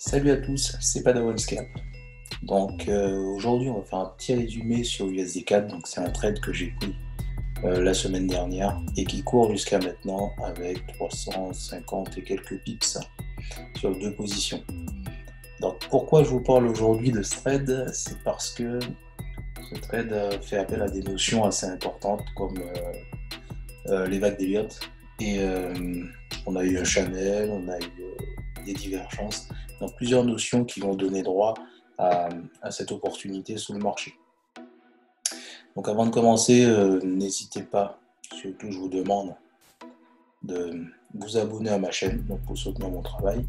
Salut à tous, c'est Padawan Scalp. Donc aujourd'hui on va faire un petit résumé sur USD4. Donc c'est un trade que j'ai pris la semaine dernière et qui court jusqu'à maintenant avec 350 et quelques pips sur deux positions. Donc pourquoi je vous parle aujourd'hui de ce trade? C'est parce que ce trade fait appel à des notions assez importantes comme les vagues d'Elliott et on a eu un channel, on a eu des divergences, donc plusieurs notions qui vont donner droit à cette opportunité sur le marché. Donc avant de commencer, n'hésitez pas, surtout je vous demande de vous abonner à ma chaîne donc pour soutenir mon travail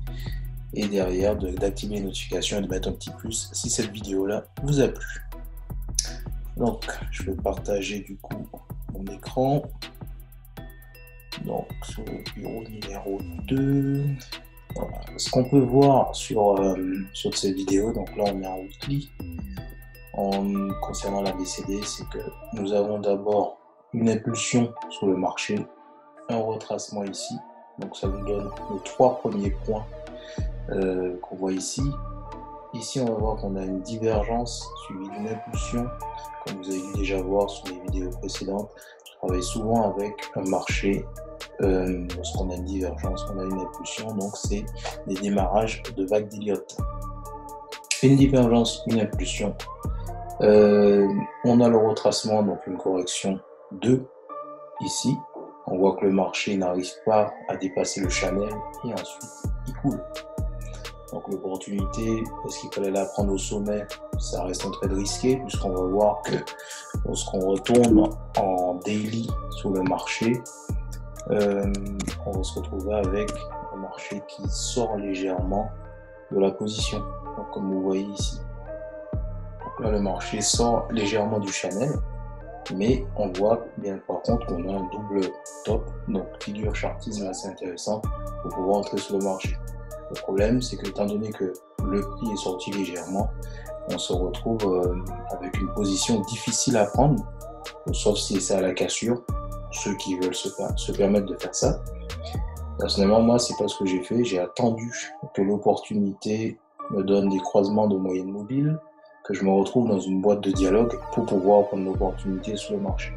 et derrière d'activer les notifications et de mettre un petit plus si cette vidéo là vous a plu. Donc je vais partager du coup mon écran. Donc sur le bureau numéro 2, voilà. Ce qu'on peut voir sur cette vidéo, donc là on est en weekly, concernant la BCD, c'est que nous avons d'abord une impulsion sur le marché, un retracement ici, donc ça nous donne les trois premiers points qu'on voit ici. Ici on va voir qu'on a une divergence suivie d'une impulsion, comme vous avez dû déjà voir sur les vidéos précédentes. Je travaille souvent avec un marché. Lorsqu'on a une divergence, on a une impulsion, donc c'est des démarrages de vagues d'Elliott. Une divergence, une impulsion. On a le retracement, donc une correction 2 ici. On voit que le marché n'arrive pas à dépasser le channel et ensuite il coule. Donc l'opportunité, est-ce qu'il fallait la prendre au sommet? Ça reste un trade risqué puisqu'on va voir que lorsqu'on retourne en daily sur le marché, on va se retrouver avec un marché qui sort légèrement de la position, donc comme vous voyez ici. Donc là le marché sort légèrement du channel, mais on voit bien par contre qu'on a un double top, donc figure chartisme assez intéressante pour pouvoir entrer sur le marché. Le problème c'est que étant donné que le prix est sorti légèrement, on se retrouve avec une position difficile à prendre, sauf si c'est à la cassure. Ceux qui veulent se permettre de faire ça. Personnellement, moi, c'est pas ce que j'ai fait. J'ai attendu que l'opportunité me donne des croisements de moyenne mobile, que je me retrouve dans une boîte de dialogue pour pouvoir prendre l'opportunité sur le marché.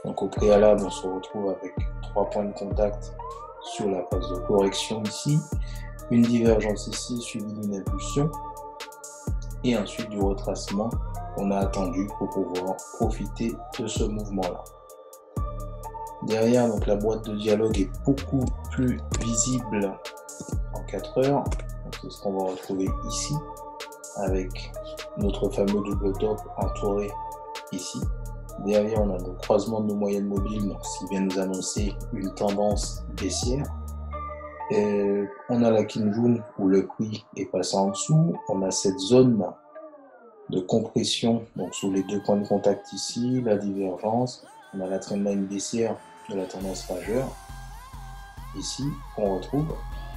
Donc au préalable, on se retrouve avec 3 points de contact sur la phase de correction ici, une divergence ici suivie d'une impulsion, et ensuite du retracement qu'on a attendu pour pouvoir profiter de ce mouvement-là. Derrière, donc la boîte de dialogue est beaucoup plus visible en 4 heures. C'est ce qu'on va retrouver ici avec notre fameux double top entouré ici. Derrière, on a le croisement de nos moyennes mobiles, donc ce qui vient nous annoncer une tendance baissière. Et on a la Kinjun où le prix est passé en dessous. On a cette zone de compression, donc sous les deux points de contact ici, la divergence. On a la trendline baissière de la tendance majeure ici qu'on retrouve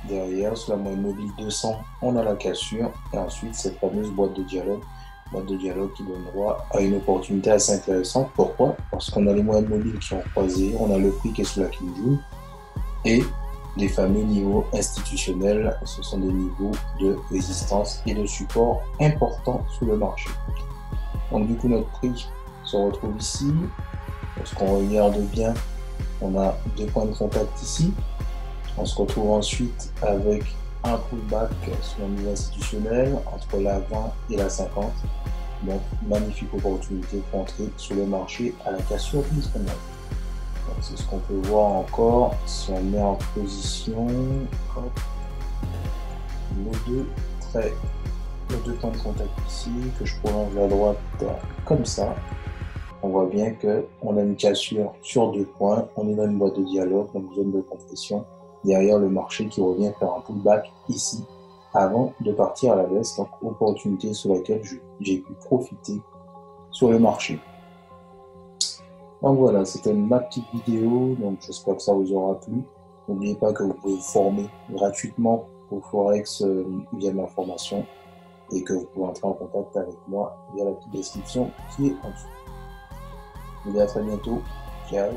derrière sur la moyenne mobile 200. On a la cassure et ensuite cette fameuse boîte de dialogue qui donne droit à une opportunité assez intéressante. Pourquoi? Parce qu'on a les moyennes mobiles qui ont croisé, on a le prix qui est sous la Kinjun et les fameux niveaux institutionnels. Ce sont des niveaux de résistance et de support importants sur le marché. Donc du coup notre prix se retrouve ici. Lorsqu'on regarde bien, on a 2 points de contact ici. On se retrouve ensuite avec un pullback sur le niveau institutionnel entre la 20 et la 50. Donc magnifique opportunité pour entrer sur le marché à la cassure trimestrielle. C'est ce qu'on peut voir encore si on met en position nos deux points de contact ici que je prolonge à droite comme ça. On voit bien qu'on a une cassure sur 2 points, on est dans une boîte de dialogue, donc zone de compression, derrière le marché qui revient faire un pullback ici, avant de partir à la baisse, donc opportunité sur laquelle j'ai pu profiter sur le marché. Donc voilà, c'était ma petite vidéo, donc j'espère que ça vous aura plu. N'oubliez pas que vous pouvez vous former gratuitement au Forex via ma formation et que vous pouvez entrer en contact avec moi via la petite description qui est en dessous. Je vous dis à très bientôt. Ciao.